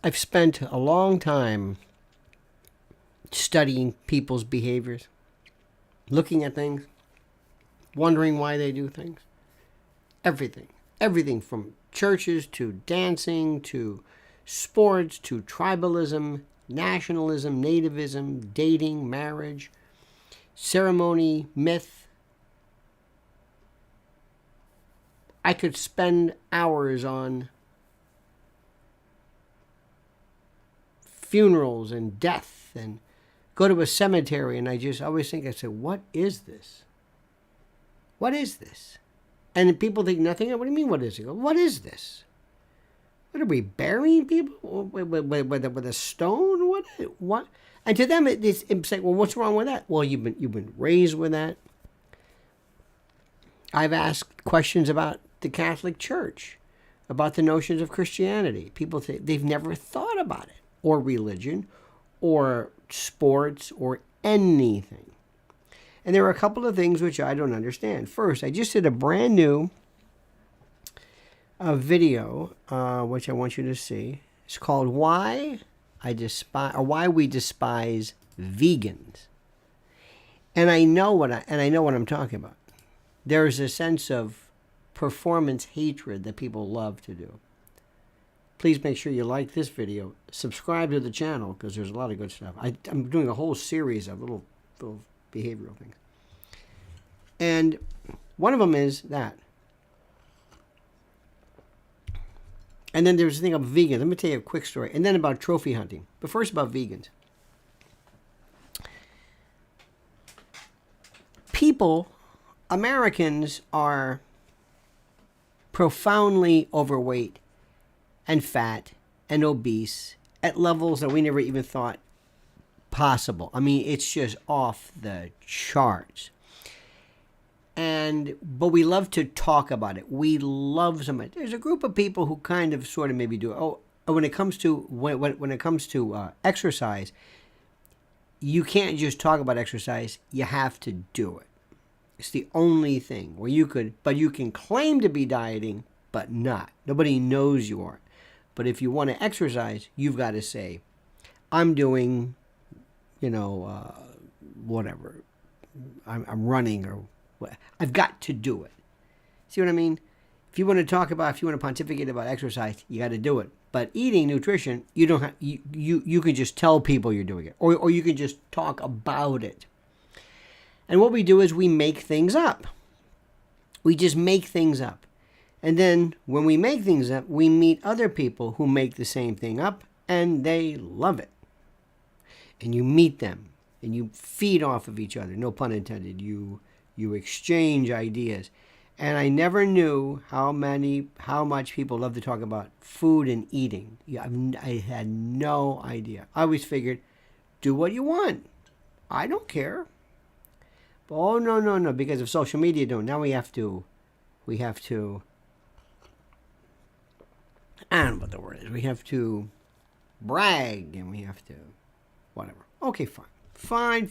I've spent a long time studying people's behaviors, looking at things, wondering why they do things. Everything from churches to dancing to sports to tribalism, nationalism, nativism, dating, marriage, ceremony, myth. I could spend hours on funerals and death and go to a cemetery, and I just always think, I say, what is this? What is this? And people think nothing. What do you mean, what is it? What is this? What are we, burying people with a stone? What? And to them, it's like, well, what's wrong with that? Well, you've been raised with that. I've asked questions about the Catholic Church, about the notions of Christianity. People say they've never thought about it, or religion, or sports, or anything. And there are a couple of things which I don't understand. First, I just did a brand new video, which I want you to see. It's called "Why We Despise Vegans," and I know what I'm talking about. There's a sense of performance hatred that people love to do. Please make sure you like this video, subscribe to the channel, because there's a lot of good stuff. I'm doing a whole series of little behavioral things. And one of them is that. And then there's the thing about vegans. Let me tell you a quick story. And then about trophy hunting. But first about vegans. Americans are profoundly overweight and fat and obese at levels that we never even thought possible. I mean, it's just off the charts. But we love to talk about it. We love somebody. There's a group of people who kind of sort of maybe do it. Oh, when it comes to exercise, you can't just talk about exercise. You have to do it. It's the only thing where you can claim to be dieting, but not. Nobody knows you are. But if you want to exercise, you've got to say, I'm doing, whatever. I'm running, or what. I've got to do it. See what I mean? If you want to pontificate about exercise, you got to do it. But eating, nutrition, you don't have. You can just tell people you're doing it, or you can just talk about it. And what we do is we make things up. We just make things up. And then when we make things up, we meet other people who make the same thing up, and they love it. And you meet them, and you feed off of each other. No pun intended. You exchange ideas. And I never knew how much people love to talk about food and eating. I had no idea. I always figured, do what you want. I don't care. But, oh, no, because of social media, now we have to, I don't know what the word is. We have to brag, and we have to, whatever. Okay, fine.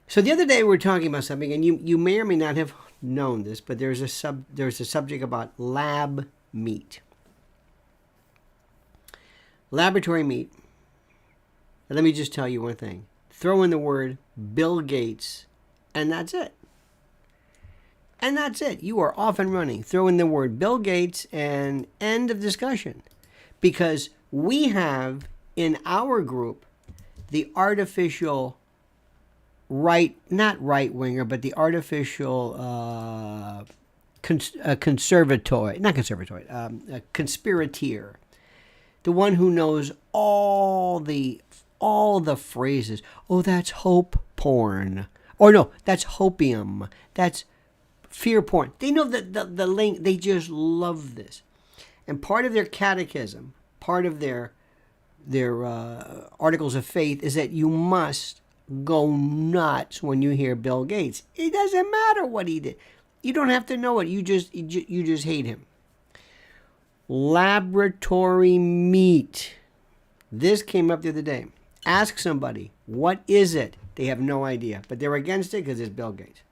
So the other day we were talking about something, and you may or may not have known this, but there's a subject about lab meat. Laboratory meat. And let me just tell you one thing. Throw in the word Bill Gates, and that's it. And that's it. You are off and running. Throw in the word Bill Gates and end of discussion. Because we have in our group the artificial not right-winger, but the artificial conspirator. The one who knows all the phrases. Oh, that's hope porn. Or no, that's hopium. That's fear porn. They know the link. They just love this. And part of their catechism, part of their articles of faith is that you must go nuts when you hear Bill Gates. It doesn't matter what he did. You don't have to know it. You just hate him. Laboratory meat. This came up the other day. Ask somebody, what is it? They have no idea, but they're against it because it's Bill Gates.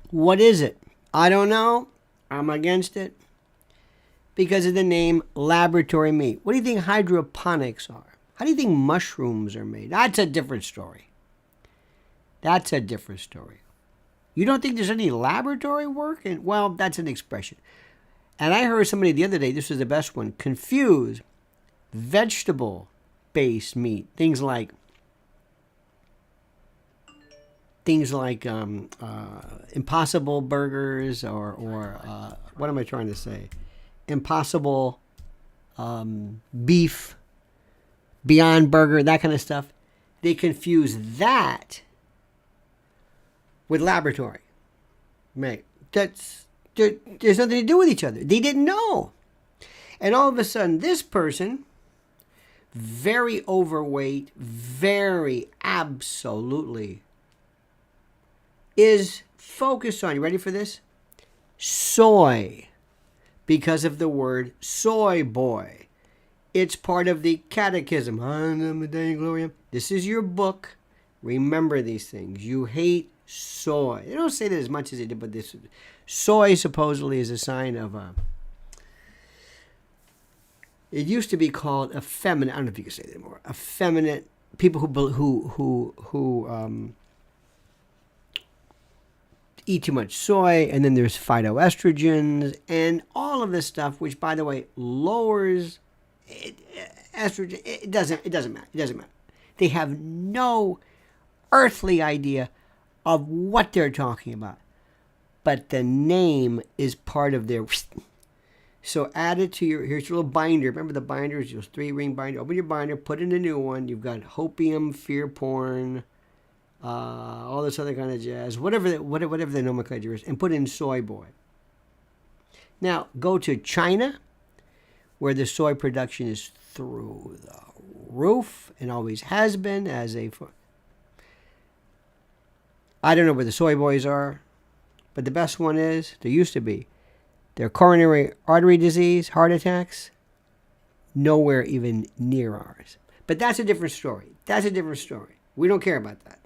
What is it? I don't know. I'm against it because of the name laboratory meat. What do you think hydroponics are? How do you think mushrooms are made? That's a different story. That's a different story. You don't think there's any laboratory work? Well, that's an expression. And I heard somebody the other day, this was the best one, confuse vegetable-based meat, things like Impossible burgers or what am I trying to say? Impossible beef, Beyond Burger, that kind of stuff. They confuse that with laboratory. Mate, there's nothing to do with each other. They didn't know. And all of a sudden, this person, very overweight, very absolutely, is focused on, you ready for this? Soy. Because of the word soy boy. It's part of the catechism. This is your book. Remember these things. You hate soy. They don't say that as much as they did, but this soy supposedly is a sign of it used to be called effeminate. I don't know if you can say that anymore. Effeminate people who eat too much soy, and then there's phytoestrogens and all of this stuff, which, by the way, lowers estrogen. It doesn't matter. It doesn't matter. They have no earthly idea of what they're talking about, but the name is part of their. So add it to here's your little binder. Remember the binders, your 3-ring binder. Open your binder, put in a new one. You've got hopium, fear porn, all this other kind of jazz, whatever the nomenclature is, and put in soy boy. Now go to China, where the soy production is through the roof and always has been I don't know where the soy boys are, but the best one is, there used to be, their coronary artery disease, heart attacks, nowhere even near ours. But that's a different story. That's a different story. We don't care about that.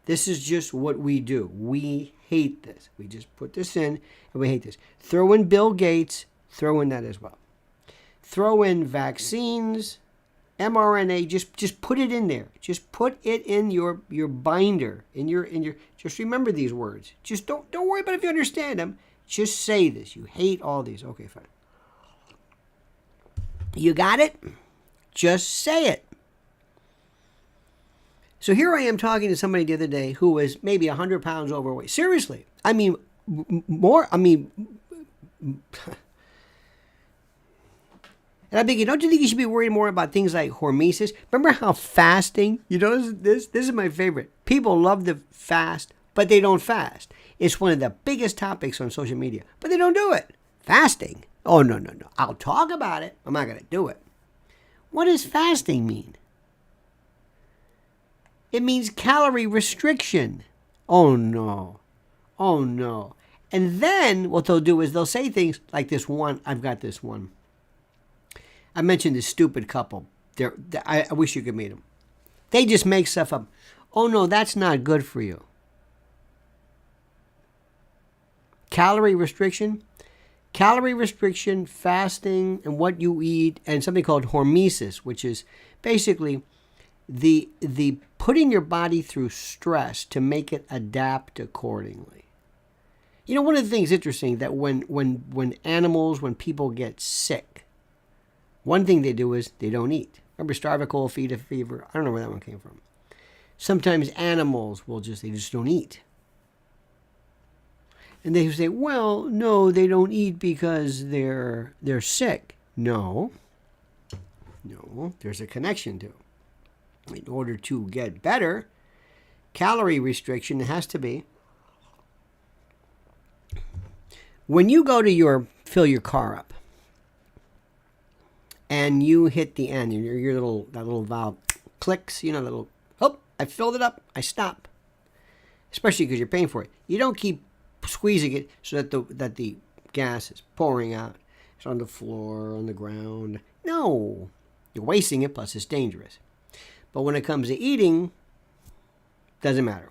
This is just what we do. We hate this. We just put this in and we hate this. Throw in Bill Gates, throw in that as well. Throw in vaccines, mRNA, just put it in there. Just put it in your binder, in your just remember these words. Just don't worry about if you understand them. Just say this. You hate all these. Okay, fine. You got it? Just say it. So here I am talking to somebody the other day who was maybe 100 pounds overweight. Seriously. I mean, more, and I'm thinking, don't you think you should be worried more about things like hormesis? Remember how fasting, this is my favorite. People love to fast, but they don't fast. It's one of the biggest topics on social media, but they don't do it. Fasting? Oh, no. I'll talk about it. I'm not going to do it. What does fasting mean? It means calorie restriction. Oh, no. And then what they'll do is they'll say things like this one. I've got this one. I mentioned this stupid couple. I wish you could meet them. They just make stuff up. Oh, no, that's not good for you. Calorie restriction, fasting, and what you eat, and something called hormesis, which is basically the putting your body through stress to make it adapt accordingly. One of the things interesting that when people get sick, one thing they do is they don't eat. Remember starve a cold, feed a fever? I don't know where that one came from. Sometimes animals they just don't eat. And they say, well, no, they don't eat because they're sick. No, there's a connection to it. In order to get better, calorie restriction has to be. When you go to fill your car up, and you hit the end, that little valve clicks, I filled it up, I stop. Especially because you're paying for it. You don't keep squeezing it so that the gas is pouring out. It's on the floor, on the ground. No, you're wasting it, plus it's dangerous. But when it comes to eating, doesn't matter.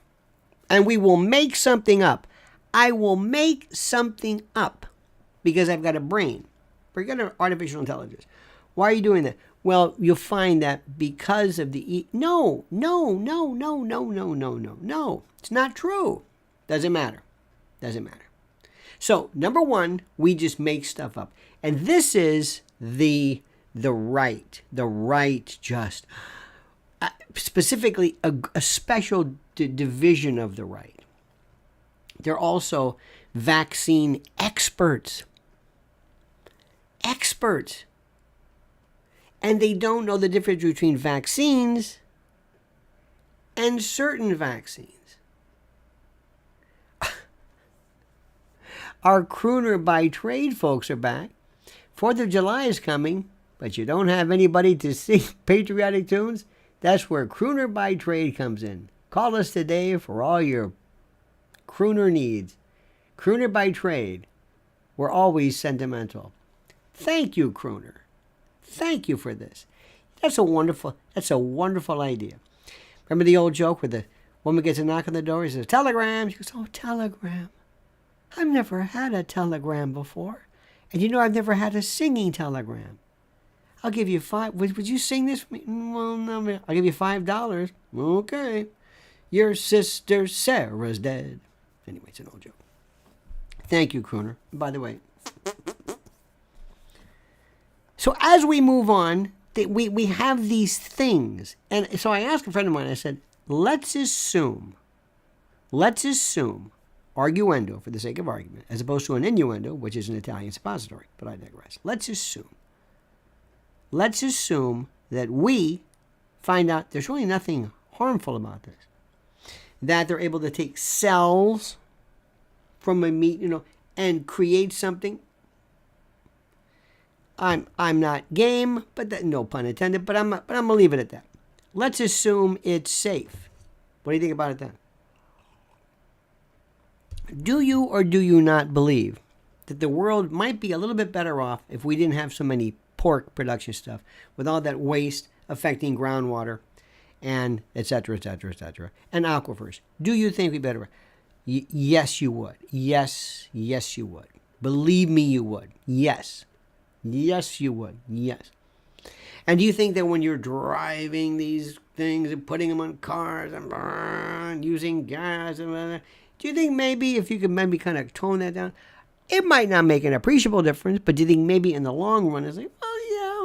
And we will make something up. I will make something up. because I've got a brain. Forget artificial intelligence. Why are you doing that? Well, you'll find that because of the... No. It's not true. Doesn't matter. So, number one, we just make stuff up. And this is the right just... specifically, a special division of the right. They're also vaccine experts. And they don't know the difference between vaccines and certain vaccines. Our crooner by trade folks are back. 4th of July is coming, but you don't have anybody to sing patriotic tunes? That's where crooner by trade comes in. Call us today for all your crooner needs. Crooner by trade. We're always sentimental. Thank you, crooner. Thank you for this. That's a wonderful idea. Remember the old joke where the woman gets a knock on the door? He says, telegram. She goes, oh, telegram. I've never had a telegram before. And you know I've never had a singing telegram. I'll give you would you sing this for me? Well, no, man. I'll give you $5. Okay. Your sister Sarah's dead. Anyway, it's an old joke. Thank you, crooner. By the way. So as we move on, we have these things. And so I asked a friend of mine, I said, let's assume, arguendo for the sake of argument, as opposed to an innuendo, which is an Italian suppository, but I digress. Let's assume that we find out there's really nothing harmful about this. That they're able to take cells from a meat, and create something. I'm not game, but that, no pun intended, but I'm gonna leave it at that. Let's assume it's safe. What do you think about it then? Do you or do you not believe that the world might be a little bit better off if we didn't have so many pork production stuff with all that waste affecting groundwater and et cetera, and aquifers? Do you think we'd be better? Yes, you would. Yes, you would. Believe me, you would. Yes, you would. Yes. And do you think that when you're driving these things and putting them on cars and using gas and blah, blah, do you think maybe if you could maybe kind of tone that down, it might not make an appreciable difference, but do you think maybe in the long run it's like, oh yeah,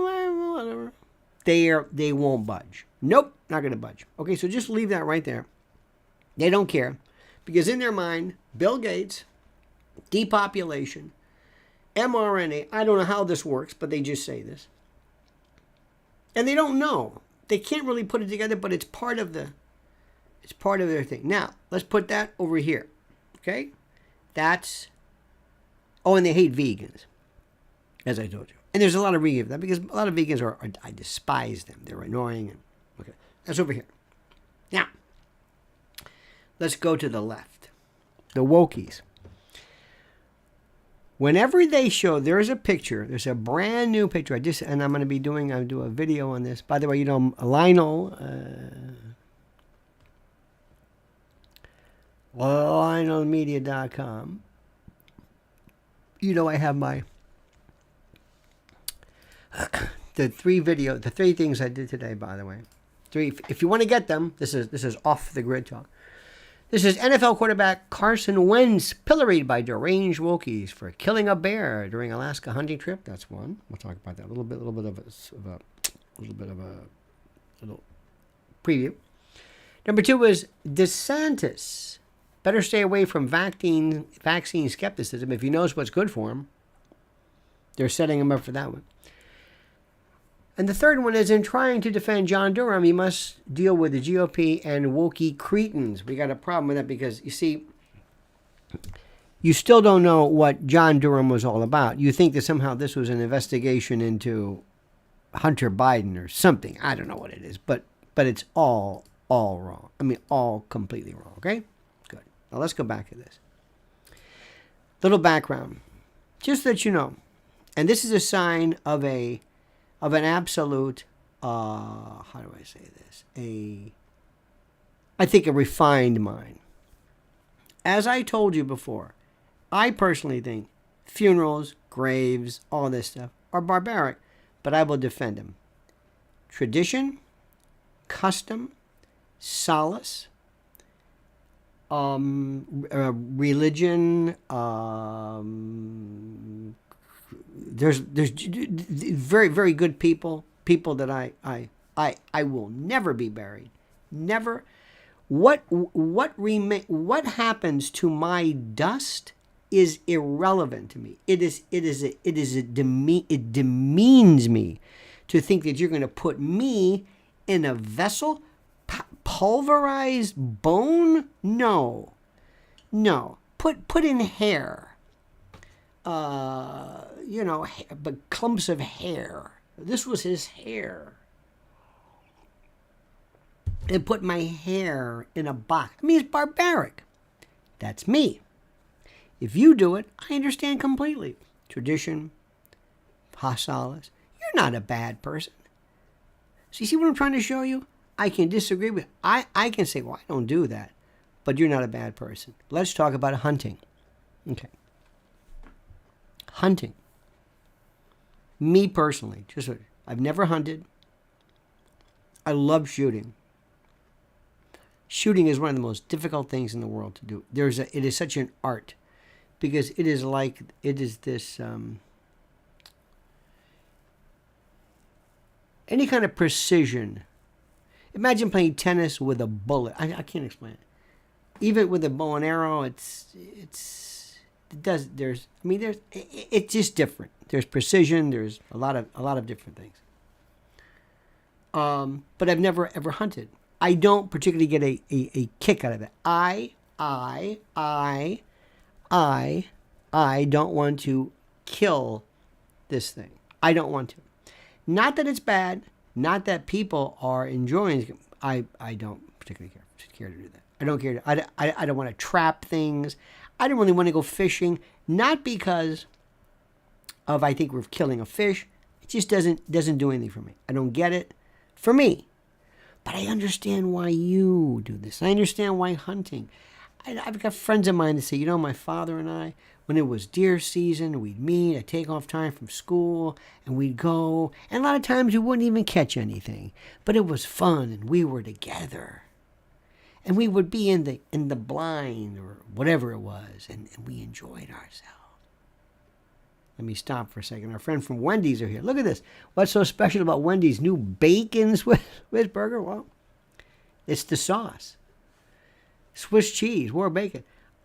whatever. They won't budge. Nope, not going to budge. Okay, so just leave that right there. They don't care. Because in their mind, Bill Gates, depopulation, mRNA, I don't know how this works, but they just say this. And they don't know. They can't really put it together, but it's part of their thing. Now, let's put that over here. Okay? And they hate vegans, as I told you. And there's a lot of reasons for that, because a lot of vegans I despise them. They're annoying. Okay, that's over here. Now, let's go to the left. The Wokies. Whenever they show, there's a brand new picture. And I'm going to be doing a video on this. By the way, Lionel, LionelMedia.com. I have my the three things I did today, by the way. If you want to get them, this is off the grid talk. This is NFL quarterback Carson Wentz pilloried by deranged Wokies for killing a bear during Alaska hunting trip. That's one. We'll talk about that a little bit of a preview. Number two was DeSantis. Better stay away from vaccine skepticism. If he knows what's good for him, they're setting him up for that one. And the third one is, in trying to defend John Durham, he must deal with the GOP and Wokie cretins. We got a problem with that because, you see, you still don't know what John Durham was all about. You think that somehow this was an investigation into Hunter Biden or something. I don't know what it is, but it's all wrong. I mean, all completely wrong, okay? Good. Now let's go back to this. Little background. Just that you know, and this is a sign of an absolute, how do I say this? I think a refined mind. As I told you before, I personally think funerals graves, all this stuff, are barbaric, but I will defend them. Tradition, custom, solace, religion, there's very, very good people that I will never be buried. Never. What happens to my dust is irrelevant to me. It demeans me to think that you're going to put me in a vessel, pulverized bone. No. Put in hair. But clumps of hair. This was his hair. And put my hair in a box. I mean, it's barbaric. That's me. If you do it, I understand completely. Tradition, solace. You're not a bad person. So you see what I'm trying to show you? I can disagree with. I can say, well, I don't do that. But you're not a bad person. Let's talk about hunting. Okay. Hunting. Me personally, I've never hunted. I love shooting. Shooting is one of the most difficult things in the world to do. It is such an art, because it is this any kind of precision. Imagine playing tennis with a bullet. I can't explain it. Even with a bow and arrow, it's just different. There's precision. There's a lot of different things. But I've never ever hunted. I don't particularly get a kick out of it. I don't want to kill this thing. I don't want to. Not that it's bad. Not that people are enjoying it. I don't particularly care to do that. I don't care. I don't want to trap things. I don't really want to go fishing. Not because of I think we're killing a fish. It just doesn't do anything for me. I don't get it. For me. But I understand why you do this. I understand why hunting. I've got friends of mine that say, my father and I, when it was deer season, we'd meet, I'd take off time from school, and we'd go. And a lot of times we wouldn't even catch anything. But it was fun, and we were together. And we would be in the blind or whatever it was, and we enjoyed ourselves. Let me stop for a second. Our friend from Wendy's are here. Look at this. What's so special about Wendy's new bacon Swiss burger? Well, it's the sauce. Swiss cheese, more bacon.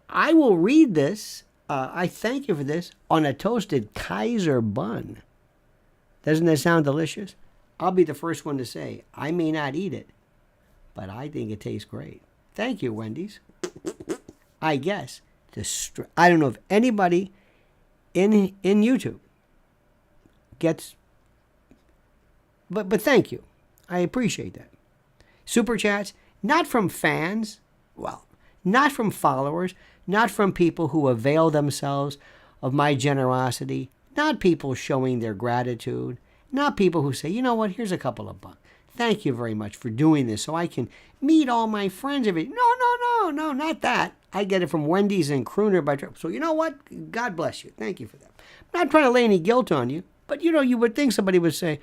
I will read this. I thank you for this. On a toasted Kaiser bun. Doesn't that sound delicious? I'll be the first one to say, I may not eat it, but I think it tastes great. Thank you, Wendy's. I guess. I don't know if anybody in YouTube gets, but thank you. I appreciate that. Super chats, not from fans, not from followers, not from people who avail themselves of my generosity, not people showing their gratitude, not people who say, you know what, here's a couple of bucks. Thank you very much for doing this so I can meet all my friends. No, not that. I get it from Wendy's and Crooner by Trump. So you know what? God bless you. Thank you for that. I'm not trying to lay any guilt on you, but you would think somebody would say,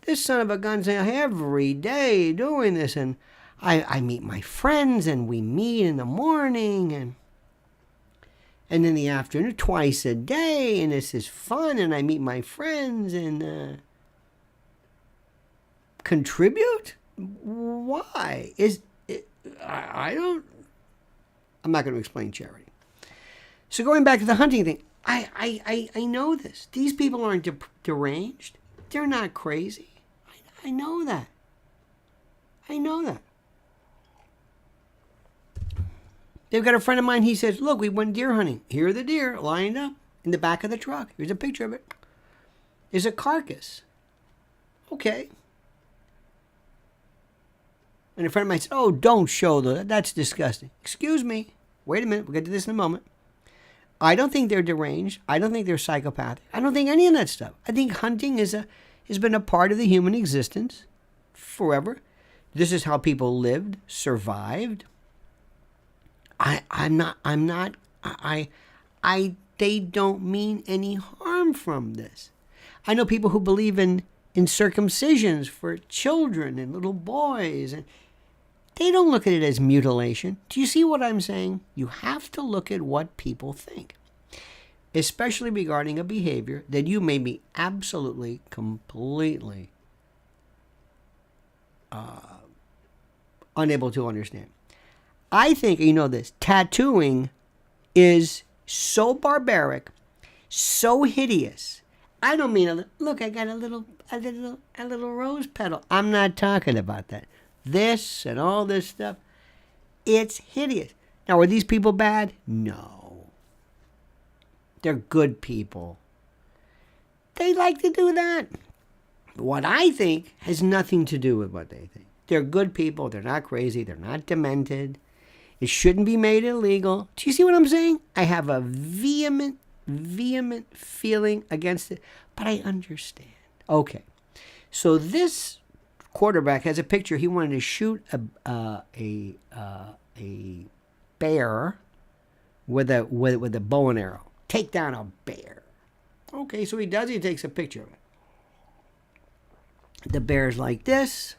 this son of a gun's every day doing this. And I meet my friends and we meet in the morning and in the afternoon twice a day. And this is fun. And I meet my friends and contribute? Why? I'm not going to explain charity. So going back to the hunting thing, I know this. These people aren't deranged. They're not crazy. I know that. They've got a friend of mine, he says, look, we went deer hunting. Here are the deer lined up in the back of the truck. Here's a picture of it. There's a carcass. Okay. And a friend of mine said, oh, don't show that. That's disgusting. Excuse me. Wait a minute. We'll get to this in a moment. I don't think they're deranged. I don't think they're psychopathic. I don't think any of that stuff. I think hunting has been a part of the human existence forever. This is how people lived, survived. They don't mean any harm harm from this. I know people who believe in circumcisions for children and little boys, and they don't look at it as mutilation. Do you see what I'm saying? You have to look at what people think, especially regarding a behavior that you may be absolutely, completely unable to understand. I think, you know this, tattooing is so barbaric, so hideous. I don't mean, look, I got a little rose petal. I'm not talking about that. This and all this stuff, it's hideous. Now, are these people bad? No. They're good people. They like to do that. What I think has nothing to do with what they think. They're good people. They're not crazy. They're not demented. It shouldn't be made illegal. Do you see what I'm saying? I have a vehement feeling against it, but I understand. Okay. So this quarterback has a picture. He wanted to shoot a bear with a bow and arrow. Take down a bear. Okay, so he does. He takes a picture of it. The bear's like this.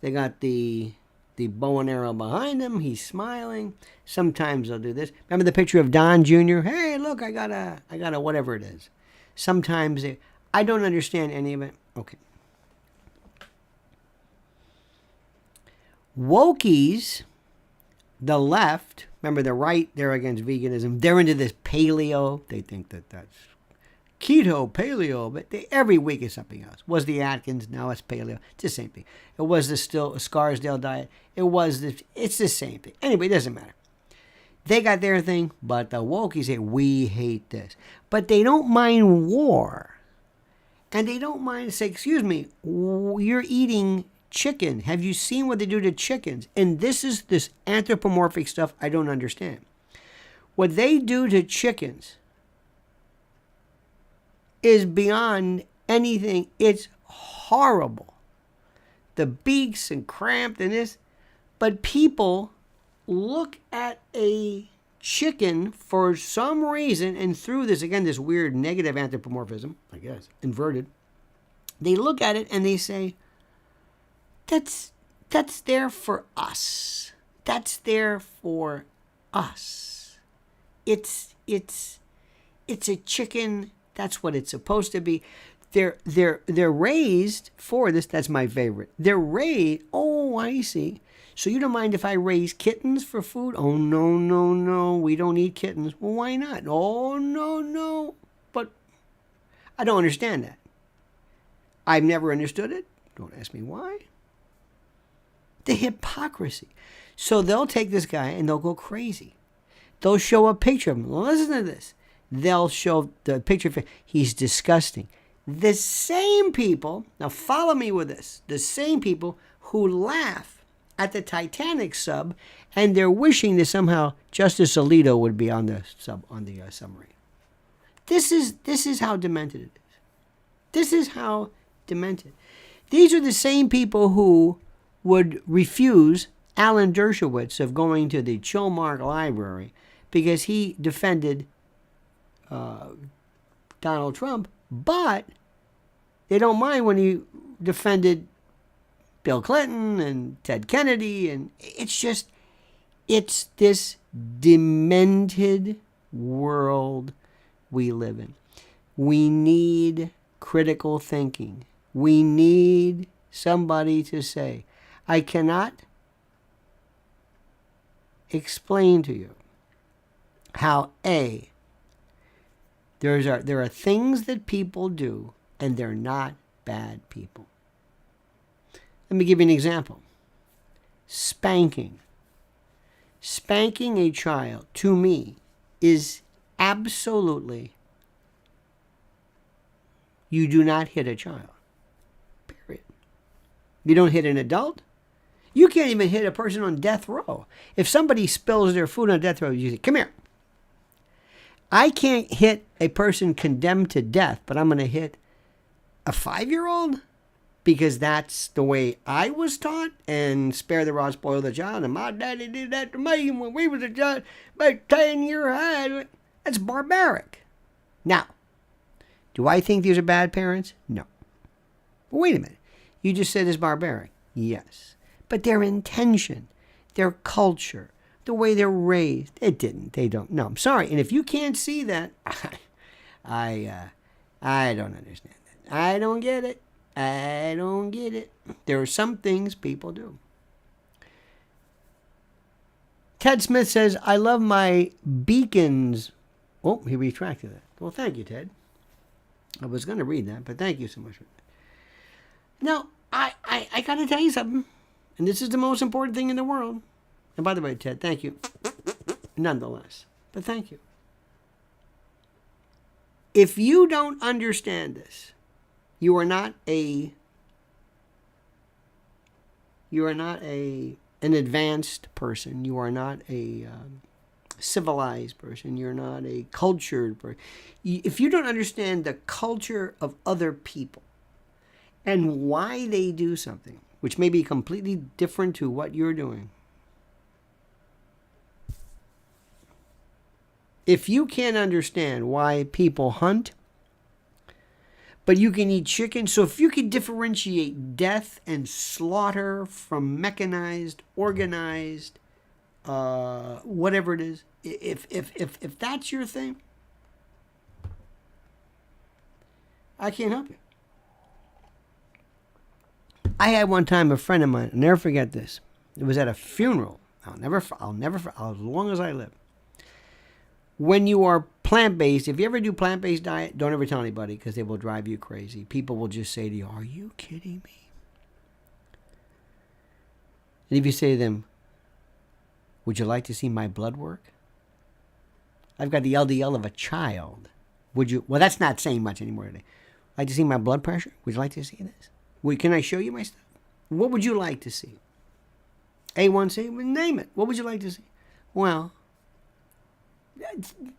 They got the bow and arrow behind him. He's smiling. Sometimes they'll do this. Remember the picture of Don Jr.? Hey, look, I got a whatever it is. Sometimes I don't understand any of it. Okay. Wokies, the left, remember the right, they're against veganism. They're into this paleo. They think that's keto, paleo, but every week is something else. Was the Atkins, now it's paleo. It's the same thing. It was the Scarsdale diet. It's the same thing. Anyway, it doesn't matter. They got their thing, but the wokies say, we hate this. But they don't mind war. And they don't mind say, excuse me, you're eating chicken. Have you seen what they do to chickens? And this is this anthropomorphic stuff I don't understand. What they do to chickens is beyond anything. It's horrible. The beaks and cramped and this. But people look at a chicken for some reason, and through this, again, this weird negative anthropomorphism, I guess, inverted, they look at it and they say, that's there for us. That's there for us. It's a chicken. That's what it's supposed to be. They're raised for this. That's my favorite. They're raised. Oh, I see. So you don't mind if I raise kittens for food? Oh, no. We don't eat kittens. Well, why not? Oh, no. But I don't understand that. I've never understood it. Don't ask me why. The hypocrisy. So they'll take this guy and they'll go crazy. They'll show a picture of him. Listen to this. They'll show the picture of him. He's disgusting. The same people, now follow me with this, the same people who laugh at the Titanic sub, and they're wishing that somehow Justice Alito would be on the submarine. This is how demented it is. This is how demented. These are the same people who would refuse Alan Dershowitz of going to the Chilmark Library because he defended Donald Trump, but they don't mind when he defended Bill Clinton and Ted Kennedy, and it's this demented world we live in. We need critical thinking. We need somebody to say, I cannot explain to you how there are things that people do and they're not bad people. Let me give you an example. Spanking. Spanking a child, to me, is absolutely, you do not hit a child. Period. You don't hit an adult. You can't even hit a person on death row. If somebody spills their food on death row, you say, come here. I can't hit a person condemned to death, but I'm going to hit a 5-year-old because that's the way I was taught, and spare the rod, spoil the child, and my daddy did that to me when we was a child, about 10 years old. That's barbaric. Now, Do I think these are bad parents? No. But wait a minute. You just said it's barbaric. Yes. But their intention, their culture, the way they're raised, it didn't. They don't. No, I'm sorry. And if you can't see that, I don't understand that. I don't get it. I don't get it. There are some things people do. Ted Smith says, I love my beacons. Oh, he retracted that. Well, thank you, Ted. I was going to read that, but thank you so much for that. Now, I got to tell you something, and this is the most important thing in the world. And by the way, Ted, thank you. Nonetheless, but thank you. If you don't understand this, you are not an advanced person. You are not a civilized person. You're not a cultured person. If you don't understand the culture of other people and why they do something, which may be completely different to what you're doing, if you can't understand why people hunt, but you can eat chicken, so if you can differentiate death and slaughter from mechanized, organized, whatever it is, if that's your thing, I can't help you. I had one time a friend of mine, I'll never forget this. It was at a funeral. I'll never, as long as I live. When you are plant-based, if you ever do plant-based diet, don't ever tell anybody because they will drive you crazy. People will just say to you, are you kidding me? And if you say to them, would you like to see my blood work? I've got the LDL of a child. Would you? Well, that's not saying much anymore today. Like to see my blood pressure? Would you like to see this? Can I show you my stuff? What would you like to see? A1C? Name it. What would you like to see? Well,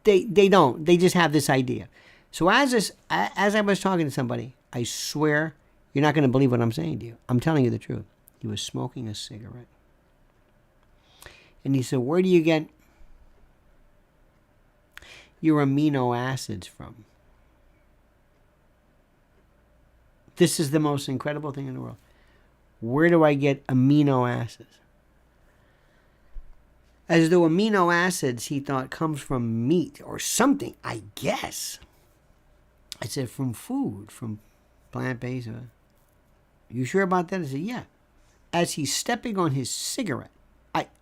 they don't. They just have this idea. So as I was talking to somebody, I swear you're not going to believe what I'm saying to you. I'm telling you the truth. He was smoking a cigarette. And he said, where do you get your amino acids from? This is the most incredible thing in the world. Where do I get amino acids? As though amino acids, he thought, comes from meat or something, I guess. I said, from food, from plant-based. You sure about that? I said, yeah. As he's stepping on his cigarette,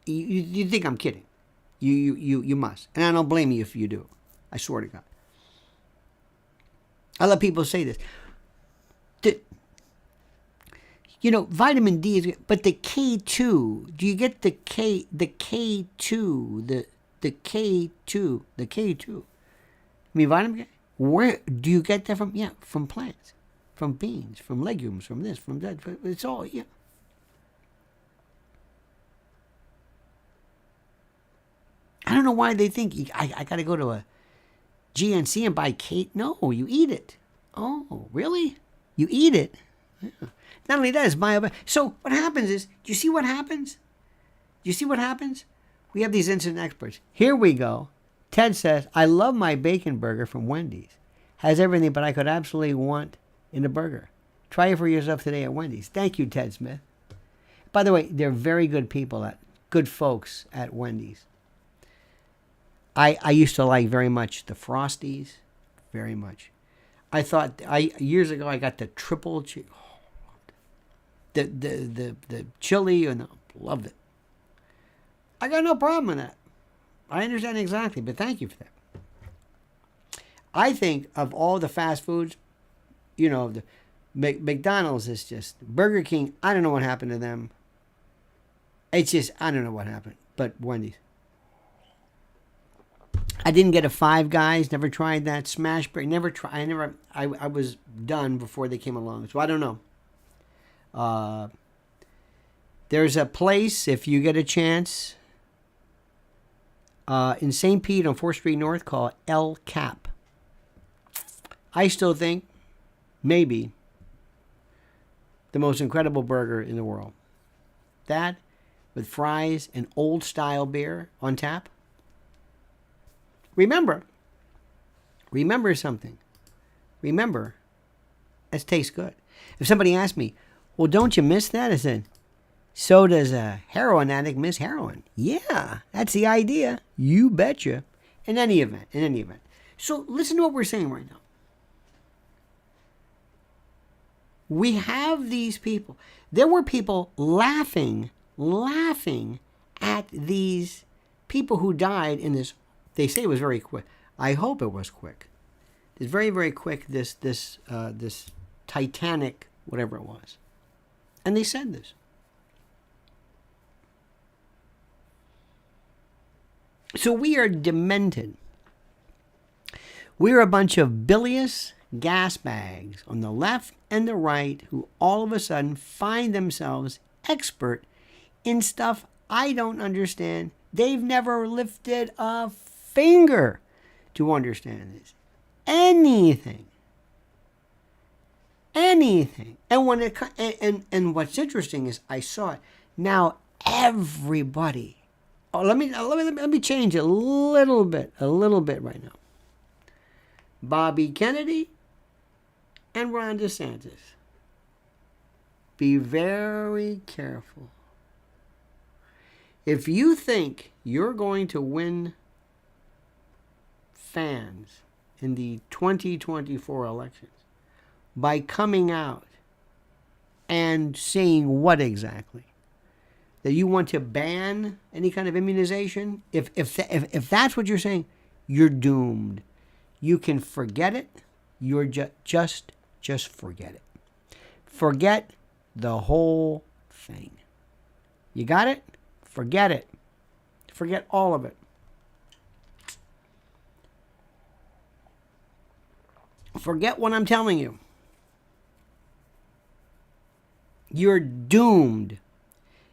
you think I'm kidding. You must. And I don't blame you if you do. I swear to God. I let people say this. Vitamin D is, but the K2, do you get the K2, the K2? I mean, vitamin K, where do you get that from? Yeah, from plants, from beans, from legumes, from this, from that. It's all, yeah. I don't know why they think I got to go to a GNC and buy K. No, you eat it. Oh, really? You eat it? Yeah. Not only that, it's bio. So what happens is, do you see what happens? Do you see what happens? We have these incident experts. Here we go. Ted says, I love my bacon burger from Wendy's. Has everything, but I could absolutely want in a burger. Try it for yourself today at Wendy's. Thank you, Ted Smith. By the way, they're very good people, good folks at Wendy's. I used to like very much the Frosties, very much. I thought, years ago, I got the triple cheese. The chili, and loved it. I got no problem with that. I understand exactly, but thank you for that. I think of all the fast foods, the McDonald's is just, Burger King, I don't know what happened to them. It's just, I don't know what happened, but Wendy's. I didn't get a Five Guys, never tried that. Smash Burger, never tried. I was done before they came along, so I don't know. There's a place, if you get a chance, in St. Pete on 4th Street North called El Cap. I still think maybe the most incredible burger in the world. That with fries and old style beer on tap. Remember something. remember, it tastes good. If somebody asked me, well, don't you miss that? I said, so does a heroin addict miss heroin. Yeah, that's the idea. You betcha. In any event. So listen to what we're saying right now. We have these people. There were people laughing at these people who died in this. They say it was very quick. I hope it was quick. It's very, very quick, this Titanic, whatever it was. And they said this. So we are demented. We're a bunch of bilious gas bags on the left and the right who all of a sudden find themselves expert in stuff I don't understand. They've never lifted a finger to understand this. Anything. And when it and what's interesting is I saw it. Now everybody. Oh, let me change it a little bit right now. Bobby Kennedy and Ron DeSantis. Be very careful. If you think you're going to win fans in the 2024 elections by coming out and saying what exactly? That you want to ban any kind of immunization? If that's what you're saying, you're doomed. You can forget it. You're just forget it. Forget the whole thing. You got it? Forget it. Forget all of it. Forget what I'm telling you. You're doomed.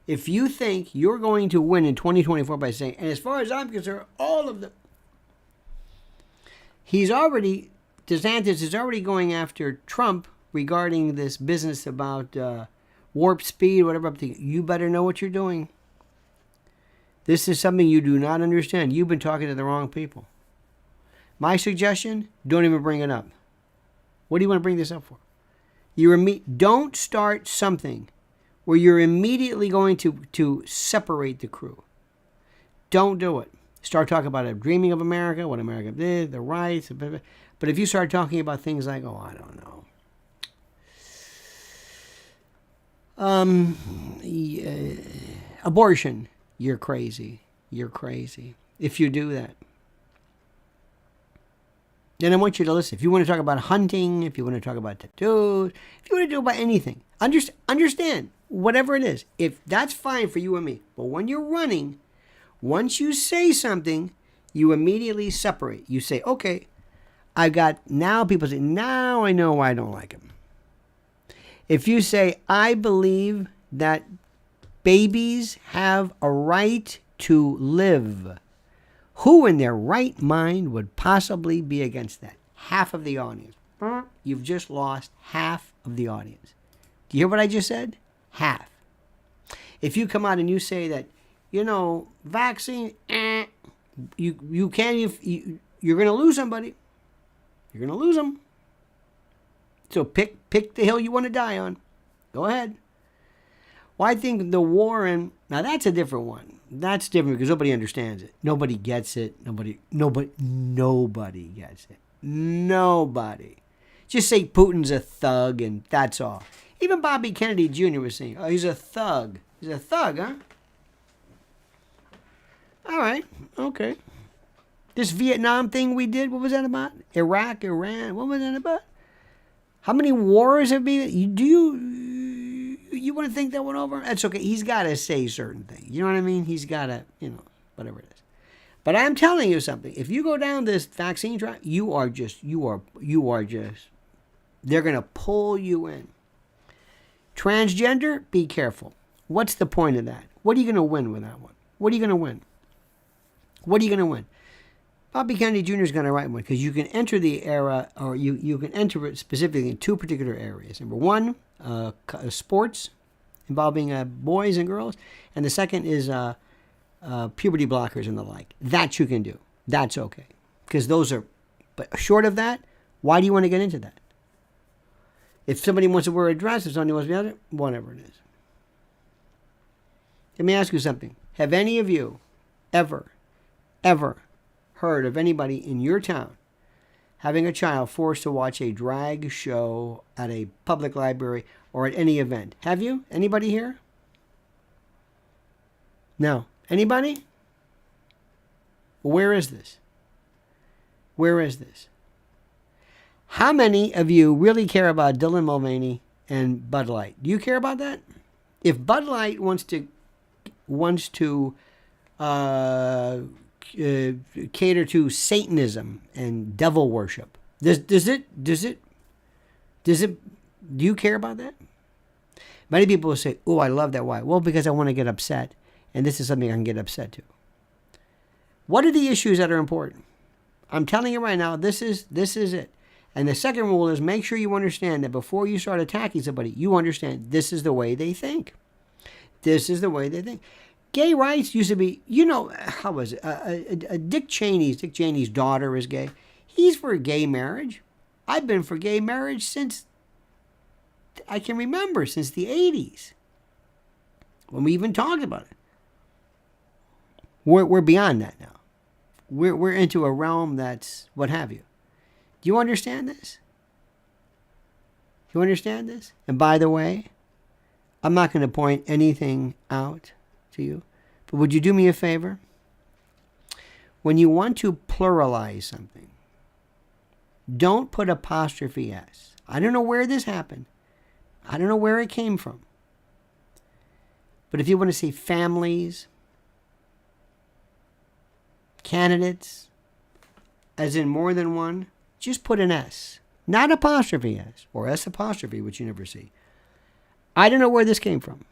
If you think you're going to win in 2024 by saying, and as far as I'm concerned, all of them. DeSantis is already going after Trump regarding this business about warp speed, whatever. You better know what you're doing. This is something you do not understand. You've been talking to the wrong people. My suggestion, don't even bring it up. What do you want to bring this up for? Don't start something where you're immediately going to separate the crew. Don't do it. Start talking about it, dreaming of America, what America did, the rights. But if you start talking about things like, I don't know, abortion, you're crazy. You're crazy. If you do that. Then I want you to listen. If you want to talk about hunting, if you want to talk about tattoos, if you want to do about anything, understand, whatever it is, if that's fine for you and me. But when you're running, once you say something, you immediately separate. You say, okay, now people say, now I know why I don't like him. If you say, I believe that babies have a right to live, who in their right mind would possibly be against that? Half of the audience. You've just lost half of the audience. Do you hear what I just said? Half. If you come out and you say that, vaccine, you can't, you're going to lose somebody. You're going to lose them. So pick the hill you want to die on. Go ahead. Well, I think the war now that's a different one. That's different because nobody understands it. Nobody gets it. Nobody gets it. Nobody. Just say Putin's a thug and that's all. Even Bobby Kennedy Jr. was saying, he's a thug. He's a thug, huh? All right. Okay. This Vietnam thing we did, what was that about? Iraq, Iran, what was that about? How many wars have been? You want to think that one over? That's okay. He's got to say certain things. You know what I mean? He's got to, whatever it is. But I'm telling you something. If you go down this vaccine track, you are just, they're going to pull you in. Transgender, be careful. What's the point of that? What are you going to win with that one? What are you going to win? What are you going to win? Bobby Kennedy Jr. is going to write one because you can enter the era, or you can enter it specifically in two particular areas. Number one, sports involving boys and girls, and the second is puberty blockers and the like. That you can do. That's okay because those are. But short of that, why do you want to get into that? If somebody wants to wear a dress, if somebody wants to be other, whatever it is. Let me ask you something. Have any of you ever heard of anybody in your town having a child forced to watch a drag show at a public library or at any event? Have you? Anybody here? No. Anybody? Where is this? Where is this? How many of you really care about Dylan Mulvaney and Bud Light? Do you care about that? If Bud Light wants to cater to Satanism and devil worship, do you care about that? Many people will say, "Oh, I love that. Why?" Well, because I want to get upset, and this is something I can get upset to. What are the issues that are important? I'm telling you right now, this is it. And the second rule is make sure you understand that before you start attacking somebody, you understand this is the way they think. This is the way they think. Gay rights used to be, how was it? Dick Cheney's daughter is gay. He's for gay marriage. I've been for gay marriage since I can remember, since the 80s, when we even talked about it. We're beyond that now. We're into a realm that's what have you. Do you understand this? You understand this? And by the way, I'm not going to point anything out to you, but would you do me a favor? When you want to pluralize something, don't put apostrophe S. I don't know where this happened. I don't know where it came from. But if you want to say families, candidates, as in more than one, just put an S. Not apostrophe S, or S apostrophe, which you never see. I don't know where this came from.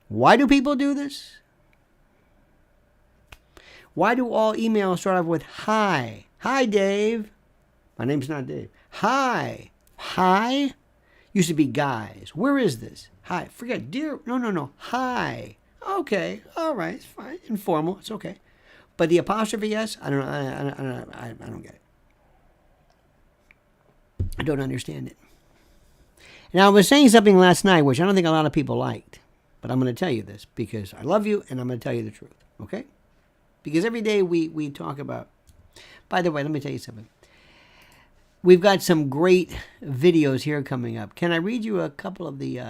Why do people do this? Why do all emails start off with hi? Hi, Dave. My name's not Dave. Hi. Hi? Used to be guys. Where is this? Hi. Forget dear. No. Hi. Okay. All right. It's fine. Informal. It's okay. But the apostrophe S, I don't know. I don't get it. I don't understand it. Now, I was saying something last night, which I don't think a lot of people liked. But I'm going to tell you this because I love you and I'm going to tell you the truth. Okay? Because every day we talk about... By the way, let me tell you something. We've got some great videos here coming up. Can I read you a couple of the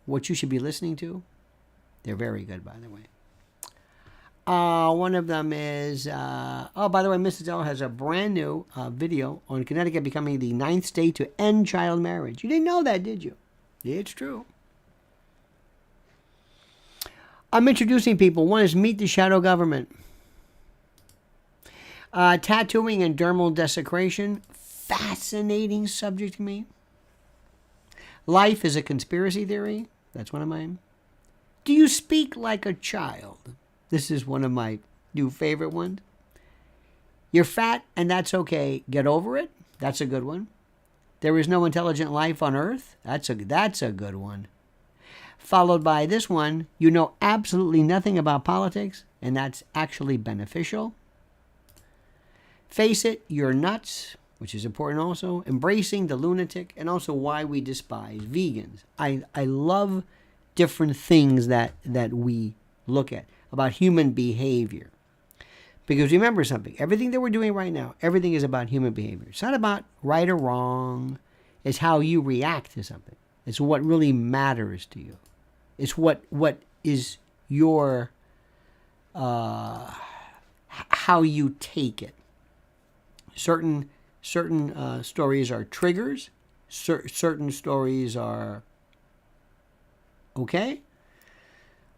what you should be listening to? They're very good, by the way. One of them is, by the way, Mrs. L has a brand new video on Connecticut becoming the 9th state to end child marriage. You didn't know that, did you? It's true. I'm introducing people. One is Meet the Shadow Government. Tattooing and dermal desecration. Fascinating subject to me. Life is a conspiracy theory. That's one of mine. Do you speak like a child? This is one of my new favorite ones. You're fat and that's okay. Get over it. That's a good one. There is no intelligent life on Earth. That's a good one. Followed by this one, you know absolutely nothing about politics, and that's actually beneficial. Face it, you're nuts, which is important also. Embracing the lunatic, and also why we despise vegans. I love different things that we look at about human behavior. Because remember something, everything that we're doing right now, everything is about human behavior. It's not about right or wrong. It's how you react to something. It's what really matters to you. It's what is your, how you take it. Certain stories are triggers. Certain stories are okay.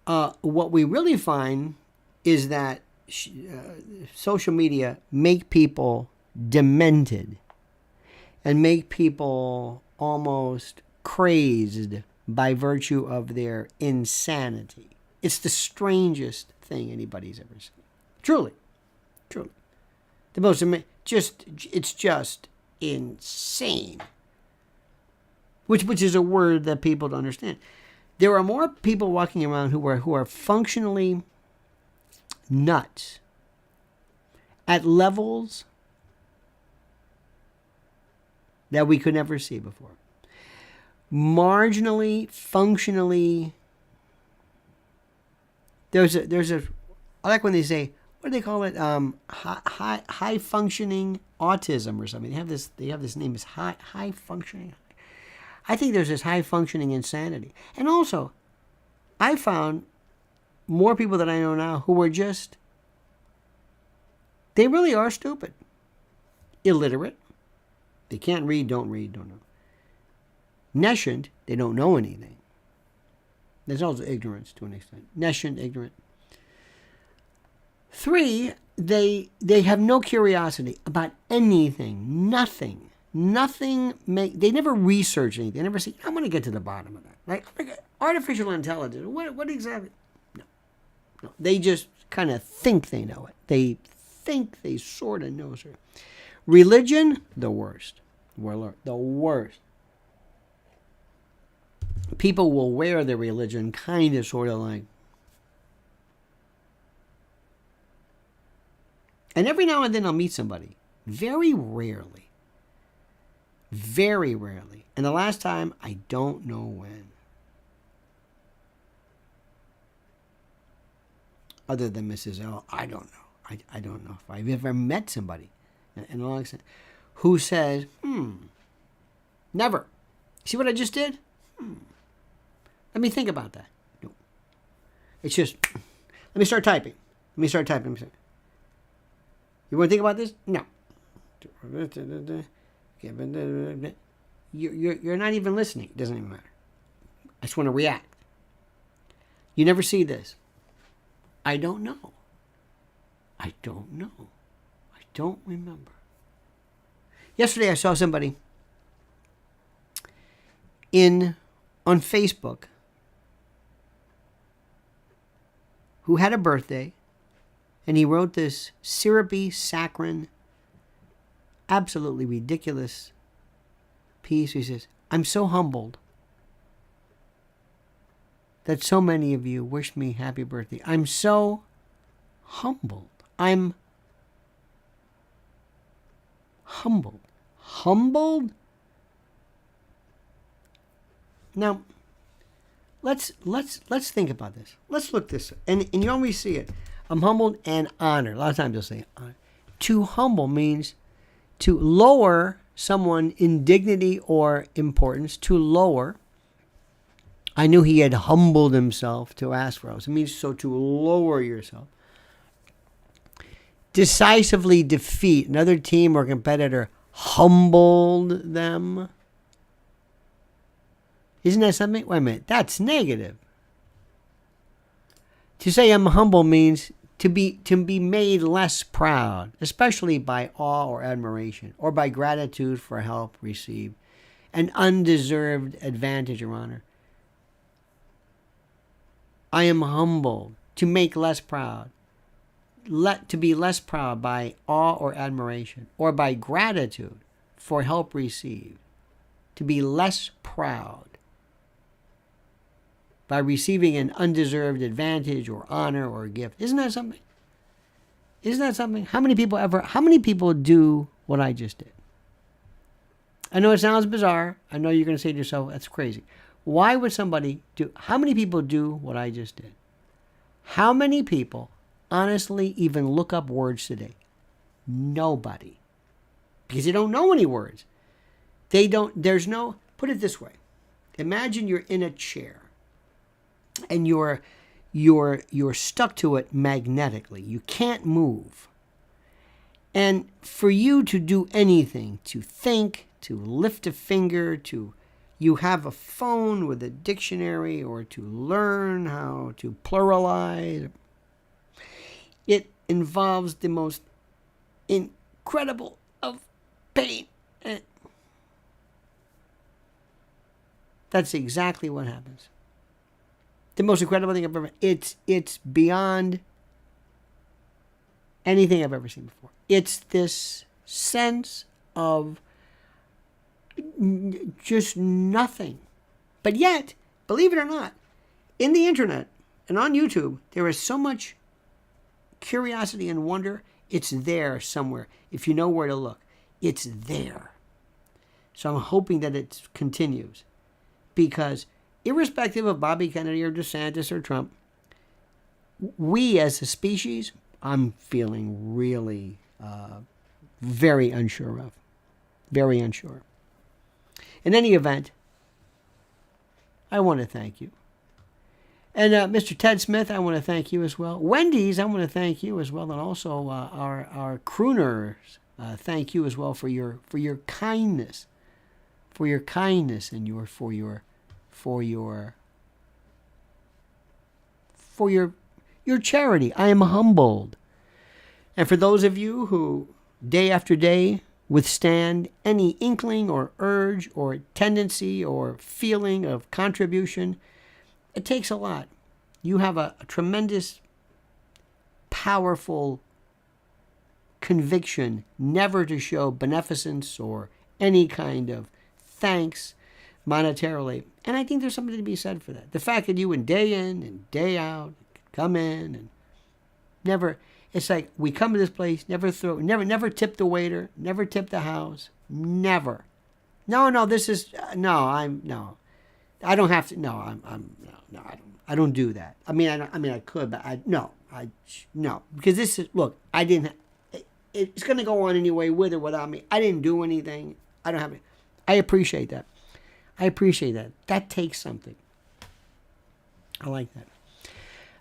What we really find is that social media make people demented and make people almost crazed by virtue of their insanity. It's the strangest thing anybody's ever seen. Truly. The most it's just insane. Which is a word that people don't understand. There are more people walking around who are functionally nuts at levels that we could never see before. marginally, functionally. There's a. I like when they say, what do they call it? High functioning autism or something. They have this name is high functioning. I think there's this high functioning insanity. And also, I found more people that I know now who were just, they really are stupid, illiterate. They can't read, don't know. Nescient, they don't know anything. There's also ignorance to an extent. Nescient, ignorant. 3, they have no curiosity about anything, nothing. They never research anything. They never say, I'm going to get to the bottom of that. Like artificial intelligence, what exactly? No. They just kind of think they know it. They think they sort of know it. Religion, the worst. The worst. People will wear their religion kind of sort of like. And every now and then I'll meet somebody. Very rarely. And the last time, I don't know when. Other than Mrs. L, I don't know. I don't know if I've ever met somebody in a long extent who says, never. See what I just did? Let me think about that. No. It's just, let me start typing. You want to think about this? No. You're not even listening. It doesn't even matter. I just want to react. You never see this. I don't know. I don't remember. Yesterday I saw somebody on Facebook who had a birthday, and he wrote this syrupy, saccharine, absolutely ridiculous piece. He says, I'm so humbled that so many of you wished me happy birthday. I'm so humbled. I'm humbled. Humbled? Now, let's think about this. Let's look this, and you always see it. I'm humbled and honored. A lot of times you'll say honor. To humble means to lower someone in dignity or importance. To lower. I knew he had humbled himself to ask for us. It means so to lower yourself. Decisively defeat. Another team or competitor humbled them. Isn't that something? Wait a minute. That's negative. To say I'm humble means to be made less proud, especially by awe or admiration, or by gratitude for help received, an undeserved advantage or honor. I am humbled. To make less proud. To be less proud by awe or admiration, or by gratitude for help received. To be less proud by receiving an undeserved advantage or honor or gift. Isn't that something? How many people do what I just did? I know it sounds bizarre. I know you're going to say to yourself, that's crazy. Why would somebody how many people do what I just did? How many people honestly even look up words today? Nobody. Because they don't know any words. Put it this way. Imagine you're in a chair and you're stuck to it magnetically. You can't move. And for you to do anything, to think, to lift a finger, you have a phone with a dictionary, or to learn how to pluralize, it involves the most incredible of pain. That's exactly what happens. The most incredible thing I've ever. It's beyond anything I've ever seen before. It's this sense of just nothing. But yet, believe it or not, in the internet and on YouTube, there is so much curiosity and wonder. It's there somewhere. If you know where to look, it's there. So I'm hoping that it continues. Because irrespective of Bobby Kennedy or DeSantis or Trump, we as a species, I'm feeling really very unsure of. Very unsure. In any event, I want to thank you. And Mr. Ted Smith, I want to thank you as well. Wendy's, I want to thank you as well. And also our crooners, thank you as well for your kindness. For your kindness and for your charity. I am humbled. And for those of you who day after day withstand any inkling or urge or tendency or feeling of contribution, it takes a lot. You have a tremendous, powerful conviction never to show beneficence or any kind of thanks monetarily. And I think there's something to be said for that. The fact that you in and day out come in and never, it's like we come to this place, never tip the waiter, never tip the house, never. No, this is, no. I don't have to, no, I don't do that. I mean, I could, but no. Because this is, look, it's going to go on anyway with or without me. I didn't do anything. I don't have it. I appreciate that. That takes something. I like that.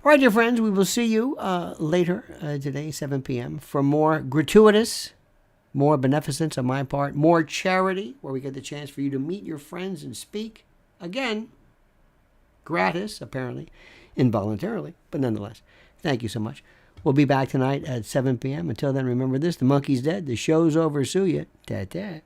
All right, dear friends, we will see you later today, 7 p.m., for more gratuitous, more beneficence on my part, more charity, where we get the chance for you to meet your friends and speak. Again, gratis, apparently, involuntarily, but nonetheless. Thank you so much. We'll be back tonight at 7 p.m. Until then, remember this, the monkey's dead, the show's over, sue ya. Ta-ta.